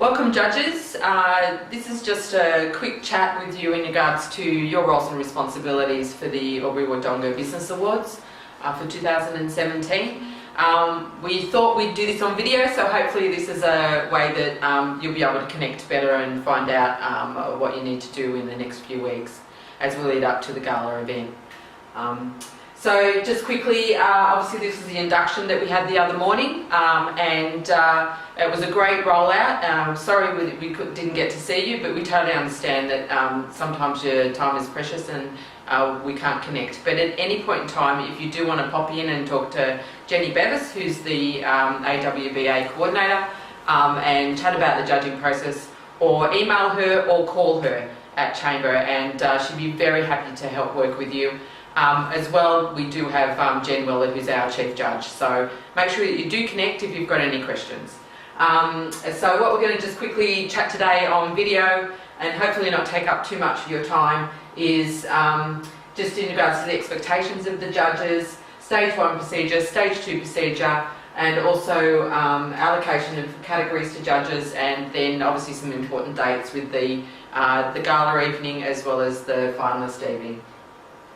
Welcome judges. This is just a quick chat with you in regards to your roles and responsibilities for the AWBA Judges Business Awards for 2017. We thought we'd do this on video, so hopefully this is a way that you'll be able to connect better and find out what you need to do in the next few weeks as we lead up to the gala event. So just quickly, obviously this was the induction that we had the other morning, and it was a great rollout. Sorry we didn't get to see you, but we totally understand that sometimes your time is precious and we can't connect. But at any point in time, if you do want to pop in and talk to Jenny Bevis, who's the AWBA coordinator, and chat about the judging process, or email her or call her at Chamber, and she'd be very happy to help work with you. As well, we do have Jen Weller, who's our Chief Judge, so make sure that you do connect if you've got any questions. So what we're going to just quickly chat today on video, and hopefully not take up too much of your time, is just in regards to the expectations of the judges, Stage 1 procedure, Stage 2 procedure, and also allocation of categories to judges, and then obviously some important dates with the gala evening as well as the finalist evening.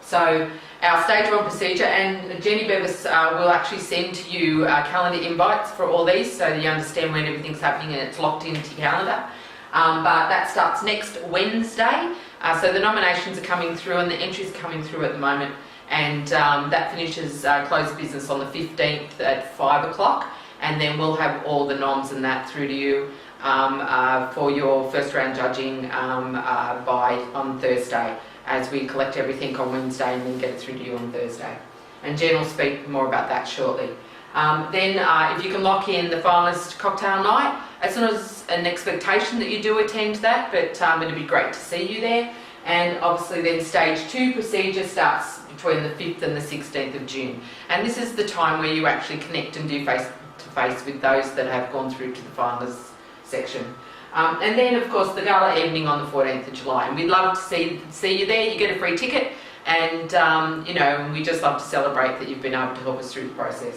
So our Stage 1 procedure, and Jenny Bevis will actually send to you calendar invites for all these, so that you understand when everything's happening and it's locked into your calendar. But that starts next Wednesday, so the nominations are coming through and the entries are coming through at the moment, and that finishes close of business on the 15th at 5 o'clock, and then we'll have all the noms and that through to you for your first round judging on Thursday, as we collect everything on Wednesday and then get it through to you on Thursday. And Jen will speak more about that shortly. Then if you can lock in the finalist cocktail night, it's not an expectation that you do attend that, but it'd be great to see you there. And obviously then Stage 2 procedure starts between the 5th and the 16th of June. And this is the time where you actually connect and do face-to-face with those that have gone through to the finalist section. And then, of course, the gala evening on the 14th of July. And we'd love to see you there. You get a free ticket, and you know, we just love to celebrate that you've been able to help us through the process.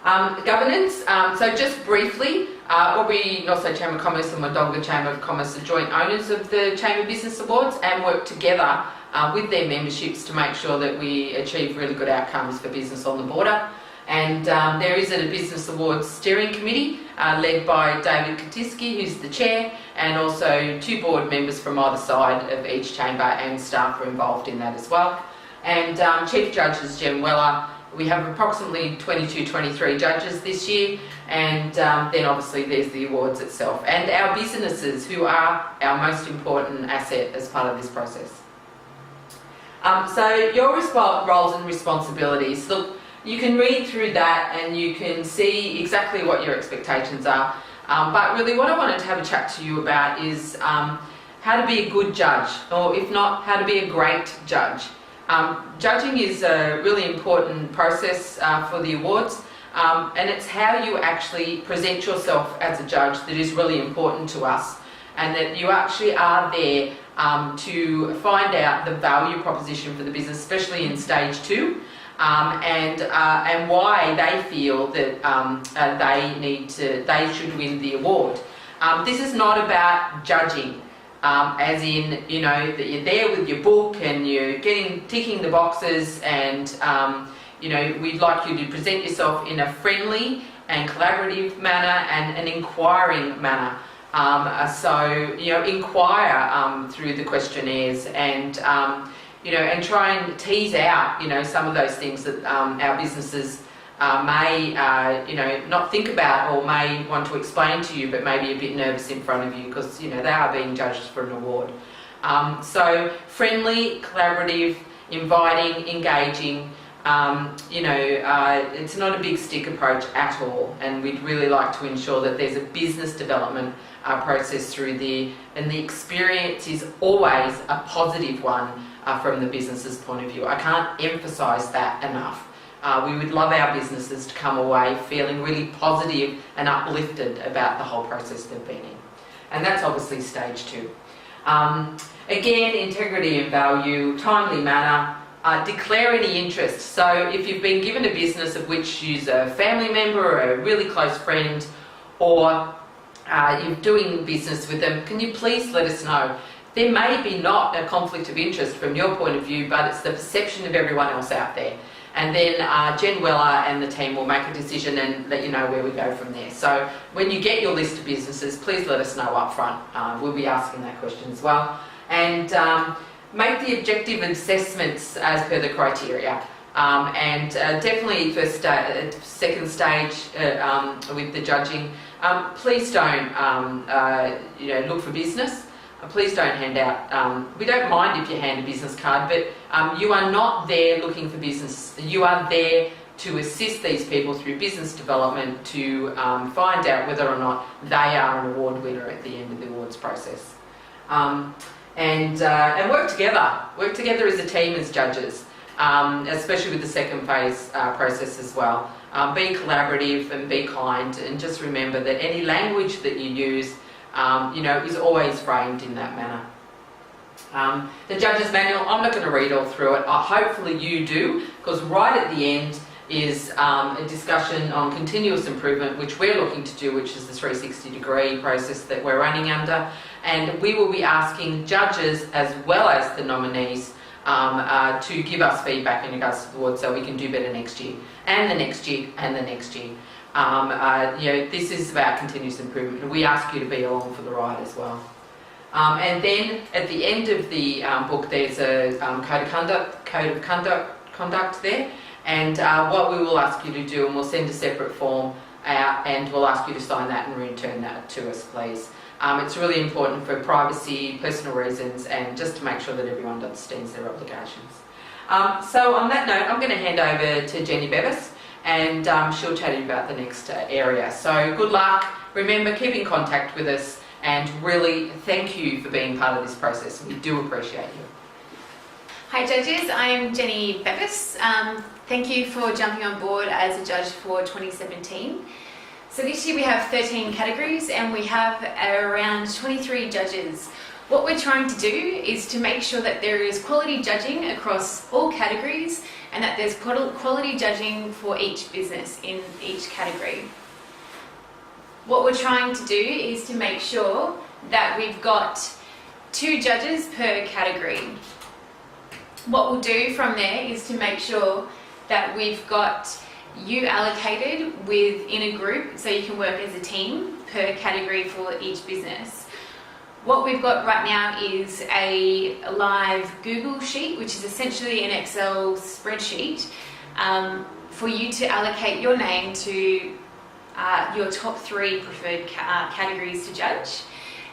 Governance. So just briefly, AWBA Northside Chamber of Commerce and Wodonga Chamber of Commerce are joint owners of the Chamber Business Awards and work together with their memberships to make sure that we achieve really good outcomes for business on the border. And there is a Business Awards Steering Committee led by David Katiski, who's the chair, and also 2 board members from either side of each chamber, and staff are involved in that as well. And Chief Judge is Jen Weller. We have approximately 22-23 judges this year, and then obviously there's the awards itself, and our businesses, who are our most important asset as part of this process. So your roles and responsibilities. Look, you can read through that and you can see exactly what your expectations are. But really what I wanted to have a chat to you about is how to be a good judge, or if not, how to be a great judge. Judging is a really important process for the awards, and it's how you actually present yourself as a judge that is really important to us, and that you actually are there to find out the value proposition for the business, especially in Stage 2. And why they feel that they should win the award. This is not about judging, as in, you know, that you're there with your book and you're ticking the boxes, and you know, we'd like you to present yourself in a friendly and collaborative manner and an inquiring manner. So you know, inquire through the questionnaires, and you know, and try and tease out, you know, some of those things that our businesses may, you know, not think about or may want to explain to you, but maybe a bit nervous in front of you because, you know, they are being judged for an award. So friendly, collaborative, inviting, engaging, you know, it's not a big stick approach at all, and we'd really like to ensure that there's a business development process through there, and the experience is always a positive one from the business's point of view. I can't emphasise that enough. We would love our businesses to come away feeling really positive and uplifted about the whole process they've been in. And that's obviously Stage 2. Again, integrity and value, timely manner, declare any interest. So if you've been given a business of which you're a family member or a really close friend, or you're doing business with them, can you please let us know? There may be not a conflict of interest from your point of view, but it's the perception of everyone else out there. And then Jen Weller and the team will make a decision and let you know where we go from there. So when you get your list of businesses, please let us know up front. We'll be asking that question as well. And make the objective assessments as per the criteria. Definitely second stage with the judging. Please don't look for business. Please don't hand out, we don't mind if you hand a business card, but you are not there looking for business. You are there to assist these people through business development to find out whether or not they are an award winner at the end of the awards process. And work together. Work together as a team as judges, especially with the second phase process as well. Be collaborative and be kind, and just remember that any language that you use is always framed in that manner. The judge's manual, I'm not going to read all through it. Hopefully you do, because right at the end is a discussion on continuous improvement, which we're looking to do, which is the 360-degree process that we're running under. And we will be asking judges as well as the nominees to give us feedback in regards to the award so we can do better next year, and the next year, and the next year. This is about continuous improvement, and we ask you to be along for the ride as well. And then at the end of the book, there's a code of conduct there, and what we will ask you to do, and we'll send a separate form out, and we'll ask you to sign that and return that to us, please. It's really important for privacy, personal reasons, and just to make sure that everyone understands their obligations. So on that note, I'm going to hand over to Jenny Bevis, and she'll chat to you about the next area. So good luck. Remember, keep in contact with us, and really thank you for being part of this process. We do appreciate you. Hi judges, I'm Jenny Bevis. Thank you for jumping on board as a judge for 2017. So this year we have 13 categories and we have around 23 judges. What we're trying to do is to make sure that there is quality judging across all categories and that there's quality judging for each business in each category. What we're trying to do is to make sure that we've got 2 judges per category. What we'll do from there is to make sure that we've got you allocated within a group so you can work as a team per category for each business. What we've got right now is a live Google sheet, which is essentially an Excel spreadsheet for you to allocate your name to your top 3 preferred categories to judge.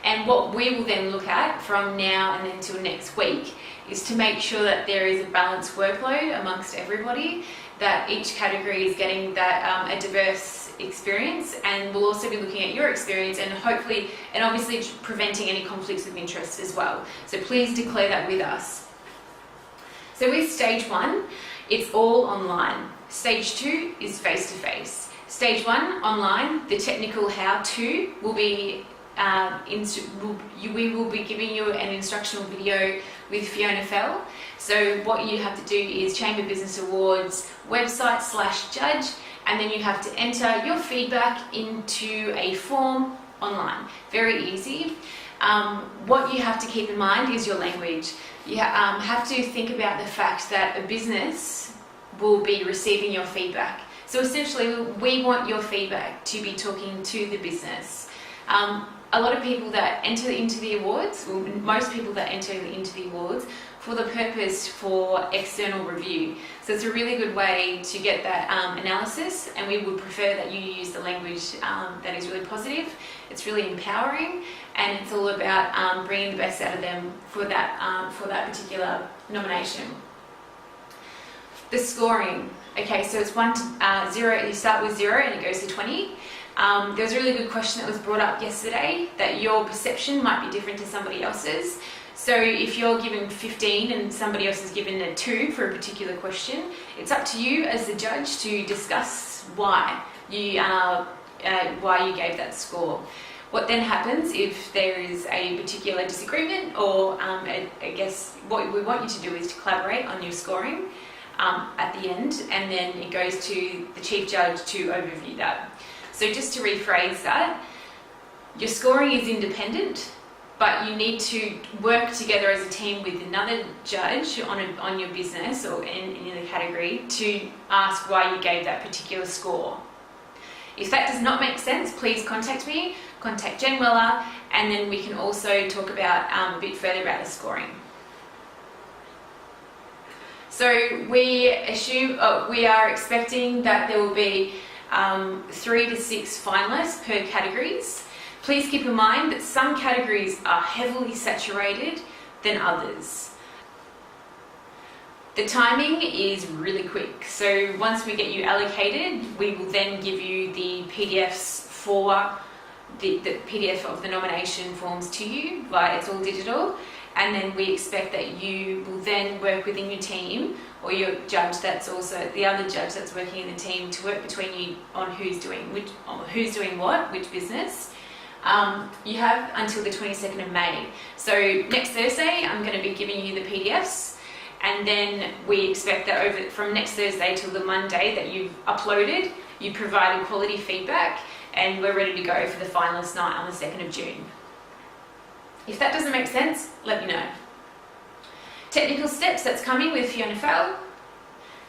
And what we will then look at from now and until next week is to make sure that there is a balanced workload amongst everybody, that each category is getting that a diverse experience, and we'll also be looking at your experience and hopefully and obviously preventing any conflicts of interest as well. So please declare that with us. So with stage 1, it's all online. Stage 2 is face-to-face. Stage 1, online, the technical how-to will be we will be giving you an instructional video with Fiona Fell. So what you have to do is Chamber Business Awards website/judge, and then you have to enter your feedback into a form online. Very easy. What you have to keep in mind is your language. You have to think about the fact that a business will be receiving your feedback. So essentially, we want your feedback to be talking to the business. A lot of people that enter into the awards, well, most people that enter into the awards for the purpose for external review. So it's a really good way to get that analysis, and we would prefer that you use the language that is really positive. It's really empowering, and it's all about bringing the best out of them for that particular nomination. The scoring. Okay, so it's 1 to 0. You start with 0 and it goes to 20. There was a really good question that was brought up yesterday that your perception might be different to somebody else's. So if you're given 15 and somebody else is given a 2 for a particular question, it's up to you as the judge to discuss why you gave that score. What then happens if there is a particular disagreement, or I guess what we want you to do is to collaborate on your scoring at the end, and then it goes to the chief judge to overview that. So just to rephrase that, Your scoring is independent, but you need to work together as a team with another judge on your business or in the category to ask why you gave that particular score. If that does not make sense, please contact me, contact Jen Weller, and then we can also talk about a bit further about the scoring. So we are expecting that there will be 3 to 6 finalists per categories. Please keep in mind that some categories are heavily saturated than others. The timing is really quick. So once we get you allocated, we will then give you the PDFs for the PDF of the nomination forms to you it's all digital. And then we expect that you will then work within your team or your judge that's also the other judge that's working in the team to work between you on who's doing what, which business. You have until the 22nd of May. So next Thursday, I'm going to be giving you the PDFs, and then we expect that from next Thursday till the Monday that you've uploaded, you provided quality feedback, and we're ready to go for the finalist night on the 2nd of June. If that doesn't make sense, let me know. Technical steps that's coming with Fiona Fell.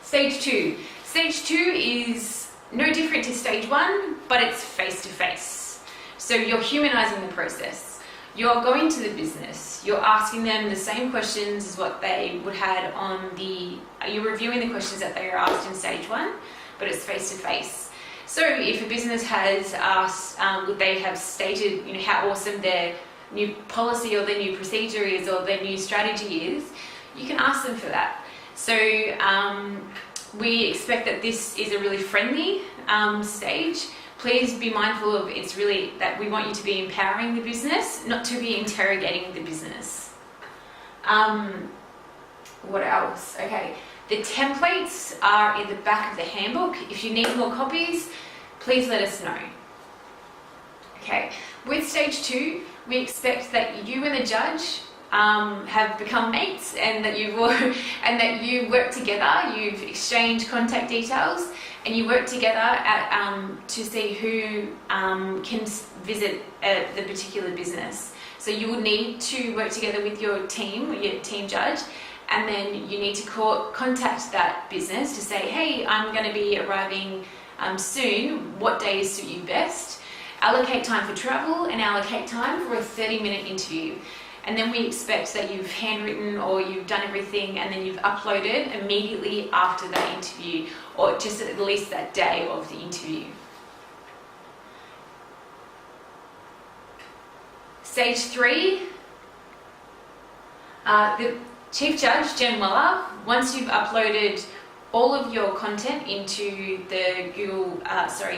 Stage 2. Stage 2 is no different to stage 1, but it's face-to-face. So you're humanizing the process. You're going to the business. You're asking them the same questions as what they would had you're reviewing the questions that they are asked in stage 1, but it's face-to-face. So if a business has asked, would they have stated how awesome their new policy or their new procedure is or their new strategy is, you can ask them for that. So we expect that this is a really friendly stage. Please be mindful of it's really that we want you to be empowering the business, not to be interrogating the business. What else? Okay, the templates are in the back of the handbook. If you need more copies, please let us know. Okay, with stage 2, we expect that you and the judge have become mates and that you work together. You've exchanged contact details and you work together to see who can visit the particular business. So you will need to work together with your team judge, and then you need to contact that business to say, hey, I'm going to be arriving soon. What days suit you best? Allocate time for travel and allocate time for a 30-minute interview. And then we expect that you've handwritten or you've done everything and then you've uploaded immediately after that interview, or just at least that day of the interview. Stage 3, the Chief Judge, Jen Weller, once you've uploaded all of your content into the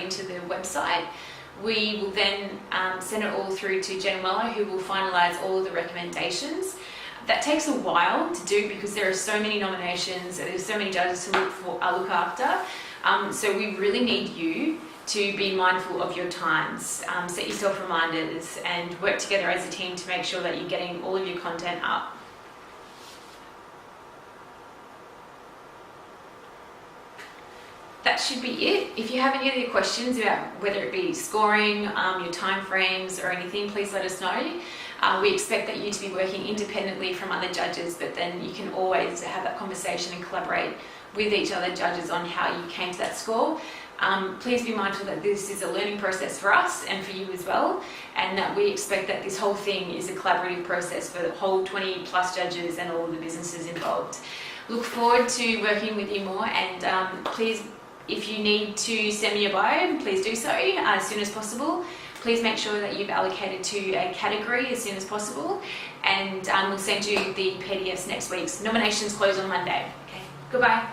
into the website, we will then send it all through to Jen Weller, who will finalise all of the recommendations. That takes a while to do because there are so many nominations, there's so many judges to look after. So we really need you to be mindful of your times, set yourself reminders, and work together as a team to make sure that you're getting all of your content up. That should be it. If you have any other questions about whether it be scoring, your time frames or anything, please let us know. We expect that you to be working independently from other judges, but then you can always have that conversation and collaborate with each other judges on how you came to that score. Please be mindful that this is a learning process for us and for you as well, and that we expect that this whole thing is a collaborative process for the whole 20 plus judges and all of the businesses involved. Look forward to working with you more, and please, if you need to send me a bio, please do so as soon as possible. Please make sure that you've allocated to a category as soon as possible, and we'll send you the PDFs next week. Nominations close on Monday. Okay, goodbye.